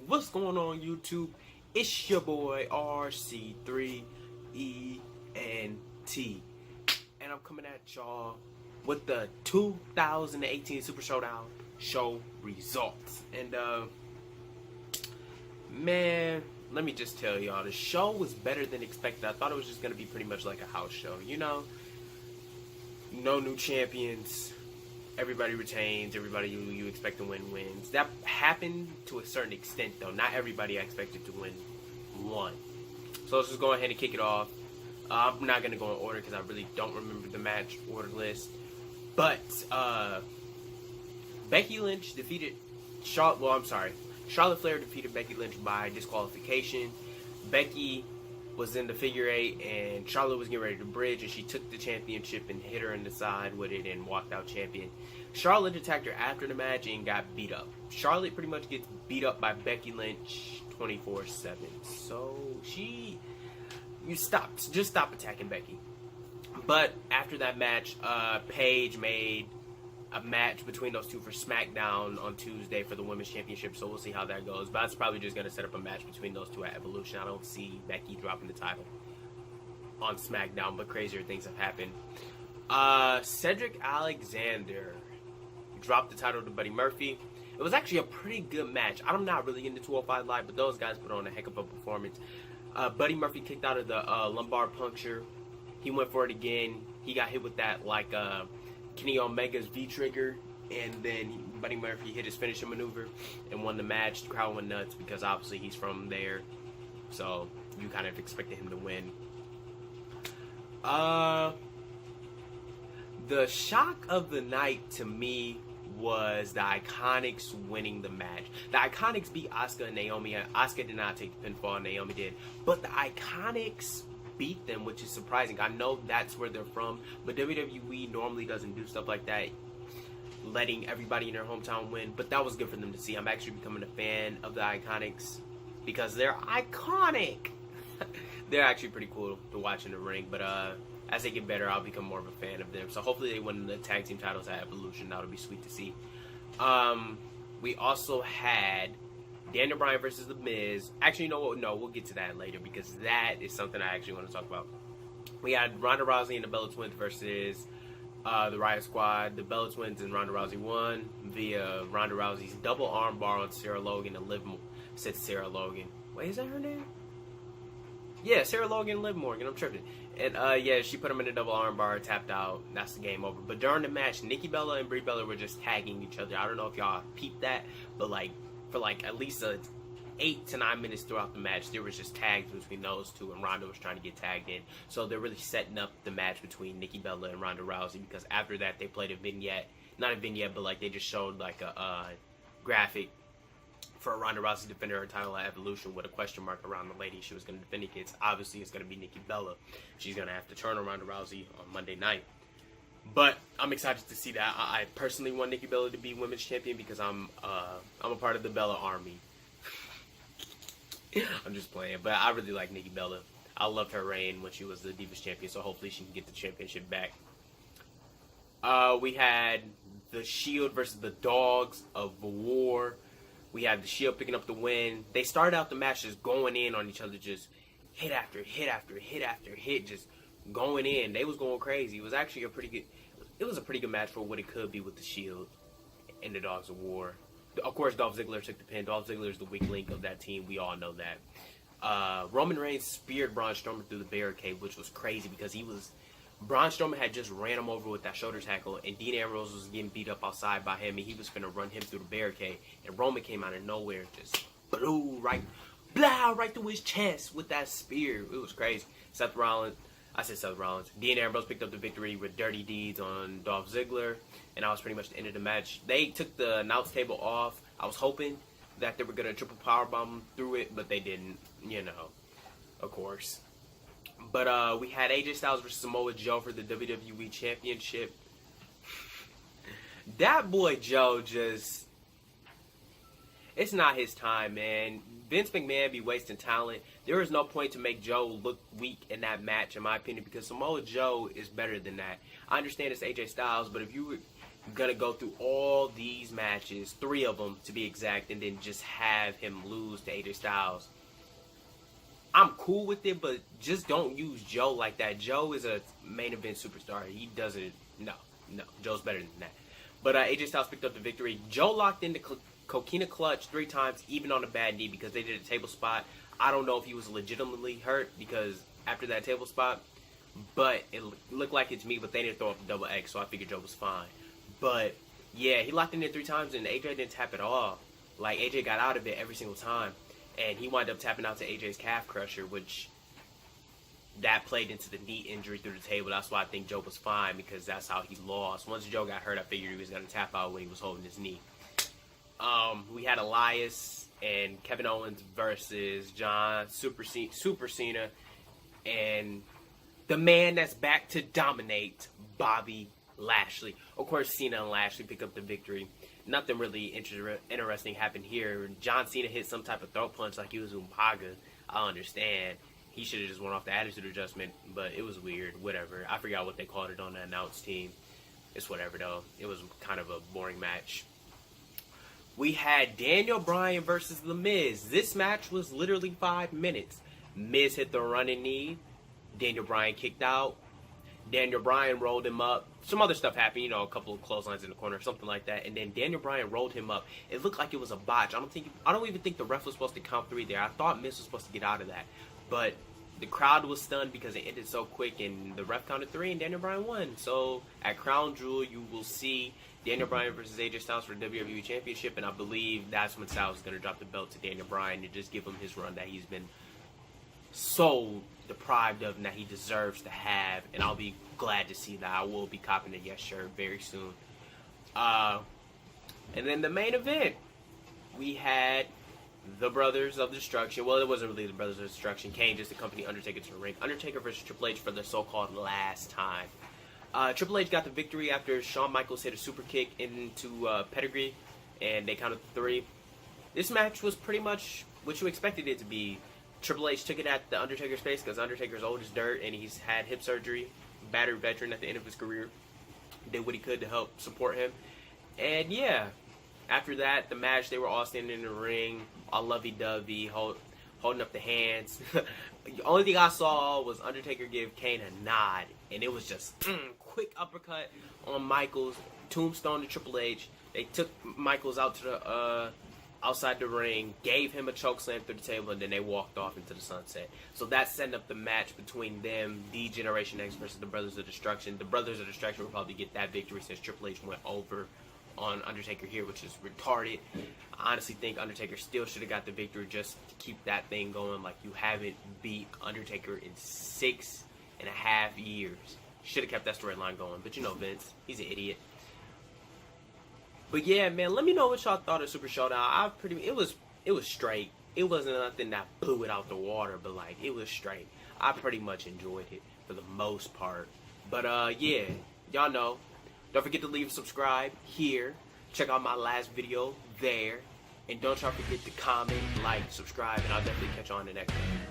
What's going on, YouTube? It's your boy RC3ENT, and I'm coming at y'all with the 2018 Super Showdown show results. And man, let me just tell y'all, the show was better than expected. I thought it was just gonna be pretty much like a house show, you know? No new champions. Everybody retains. Everybody you expect to win wins. That happened to a certain extent, though. Not everybody I expected to win won. So let's just go ahead and kick it off. I'm not going to go in order because I really don't remember the match order list. But Becky Lynch defeated Charlotte. Well, I'm sorry. Charlotte Flair defeated Becky Lynch by disqualification. Becky was in the figure eight, and Charlotte was getting ready to bridge, and she took the championship and hit her in the side with it and walked out champion. Charlotte attacked her after the match and got beat up. Charlotte pretty much gets beat up by Becky Lynch 24/7. So just stop attacking Becky. But after that match, Paige made a match between those two for SmackDown on Tuesday for the Women's Championship, so we'll see how that goes. But it's probably just going to set up a match between those two at Evolution. I don't see Becky dropping the title on SmackDown, but crazier things have happened. Cedric Alexander dropped the title to Buddy Murphy. It was actually a pretty good match. I'm not really into 205 Live, but those guys put on a heck of a performance. Buddy Murphy kicked out of the lumbar puncture. He went for it again. He got hit with that like Kenny Omega's V-trigger, and then Buddy Murphy hit his finishing maneuver and won the match. The crowd went nuts because obviously he's from there, so you kind of expected him to win. The shock of the night to me was the Iconics winning the match. The Iconics beat Asuka and Naomi. Asuka did not take the pinfall, Naomi did, but the Iconics beat them, which is surprising. I know that's where they're from, but WWE normally doesn't do stuff like that, letting everybody in their hometown win. But that was good for them to see. I'm actually becoming a fan of the Iconics because they're iconic. They're actually pretty cool to watch in the ring, but as they get better, I'll become more of a fan of them. So hopefully they win the tag team titles at Evolution. That'll be sweet to see. We also had Daniel Bryan versus The Miz. Actually, you know what? No, we'll get to that later because that is something I actually want to talk about. We had Ronda Rousey and the Bella Twins versus the Riot Squad. The Bella Twins and Ronda Rousey won via Ronda Rousey's double armbar on Sarah Logan and Liv Morgan. Said Sarah Logan. Wait, is that her name? Yeah, Sarah Logan and Liv Morgan. I'm tripping. And yeah, she put them in a double armbar, tapped out. That's the game over. But during the match, Nikki Bella and Brie Bella were just tagging each other. I don't know if y'all peeped that, but like for like at least 8 to 9 minutes throughout the match, there was just tags between those two, and Ronda was trying to get tagged in. So they're really setting up the match between Nikki Bella and Ronda Rousey, because after that they played a vignette, not a vignette, but like they just showed like a graphic for Ronda Rousey defending her title at Evolution with a question mark around the lady she was going to defend against. Obviously, it's going to be Nikki Bella. She's going to have to turn on Ronda Rousey on Monday night. But I'm excited to see that. I personally want Nikki Bella to be women's champion because I'm a part of the Bella army. I'm just playing, but I really like Nikki Bella. I loved her reign when she was the Divas champion, so hopefully she can get the championship back. We had the Shield versus the Dogs of War. We had the Shield picking up the win. They started out the match just going in on each other, just hit after hit after hit after hit, just going in. They was going crazy. It was actually a pretty good match for what it could be with the Shield and the Dogs of War. Of course, Dolph Ziggler took the pin. Dolph Ziggler is the weak link of that team. We all know that. Roman Reigns speared Braun Strowman through the barricade, which was crazy because Braun Strowman had just ran him over with that shoulder tackle, and Dean Ambrose was getting beat up outside by him, and he was going to run him through the barricade. And Roman came out of nowhere, just blew right through his chest with that spear. It was crazy. Dean Ambrose picked up the victory with dirty deeds on Dolph Ziggler, and that was pretty much the end of the match. They took the announce table off. I was hoping that they were going to triple powerbomb through it, but they didn't, you know, of course. But we had AJ Styles versus Samoa Joe for the WWE Championship. That boy Joe just... It's not his time, man. Vince McMahon be wasting talent. There is no point to make Joe look weak in that match, in my opinion, because Samoa Joe is better than that. I understand it's AJ Styles, but if gonna go through all these matches, 3 of them to be exact, and then just have him lose to AJ Styles. I'm cool with it, but just don't use Joe like that. Joe is a main event superstar. He doesn't, no, Joe's better than that. But AJ Styles picked up the victory. Joe locked in the Coquina clutch 3 times, even on a bad knee, because they did a table spot. I don't know if he was legitimately hurt, because after that table spot, but it looked like it's me, but they didn't throw up the double X, so I figured Joe was fine. But yeah, he locked in there 3 times, and AJ didn't tap at all. Like, AJ got out of it every single time. And he wound up tapping out to AJ's calf crusher, which that played into the knee injury through the table. That's why I think Joe was fine, because that's how he lost. Once Joe got hurt, I figured he was going to tap out when he was holding his knee. We had Elias and Kevin Owens versus John Super Cena and the man that's back to dominate, Bobby Lashley. Of course, Cena and Lashley pick up the victory. Nothing really interesting happened here. John Cena hit some type of throat punch like he was Umpaga. I understand. He should have just went off the attitude adjustment, but it was weird. Whatever. I forgot what they called it on the announce team. It's whatever, though. It was kind of a boring match. We had Daniel Bryan versus The Miz. This match was literally 5 minutes. Miz hit the running knee. Daniel Bryan kicked out. Daniel Bryan rolled him up. Some other stuff happened, you know, a couple of clotheslines in the corner, something like that. And then Daniel Bryan rolled him up. It looked like it was a botch. I don't even think the ref was supposed to count 3 there. I thought Miz was supposed to get out of that. But the crowd was stunned because it ended so quick, and the ref counted 3, and Daniel Bryan won. So at Crown Jewel, you will see Daniel Bryan versus AJ Styles for the WWE Championship, and I believe that's when Styles is going to drop the belt to Daniel Bryan and just give him his run that he's been so deprived of and that he deserves to have. And I'll be glad to see that. I will be copping a Yes shirt very soon. And then the main event, we had the Brothers of Destruction. Well, it wasn't really the Brothers of Destruction. Kane just accompanied Undertaker to the ring. Undertaker versus Triple H for the so-called last time. Triple H got the victory after Shawn Michaels hit a super kick into Pedigree, and they counted 3. This match was pretty much what you expected it to be. Triple H took it at the Undertaker's face because Undertaker's old as dirt, and he's had hip surgery, battered veteran at the end of his career. Did what he could to help support him. And yeah, after that, the match, they were all standing in the ring, all lovey-dovey, holding up the hands. The only thing I saw was Undertaker give Kane a nod, and it was just quick uppercut on Michaels, tombstone to Triple H. They took Michaels out to the outside the ring, gave him a chokeslam through the table, and then they walked off into the sunset. So that's setting up the match between them, the Generation X versus the Brothers of Destruction. The Brothers of Destruction will probably get that victory since Triple H went over on Undertaker here, which is retarded. I honestly think Undertaker still should have got the victory just to keep that thing going. Like, you haven't beat Undertaker in 6.5 years. Should have kept that storyline going. But you know Vince, he's an idiot. But yeah, man, let me know what y'all thought of Super ShowDown. It was straight. It wasn't nothing that blew it out the water, but like, it was straight. I pretty much enjoyed it for the most part. But yeah, y'all know. Don't forget to leave a subscribe here. Check out my last video there. And don't y'all forget to comment, like, subscribe, and I'll definitely catch you on the next one.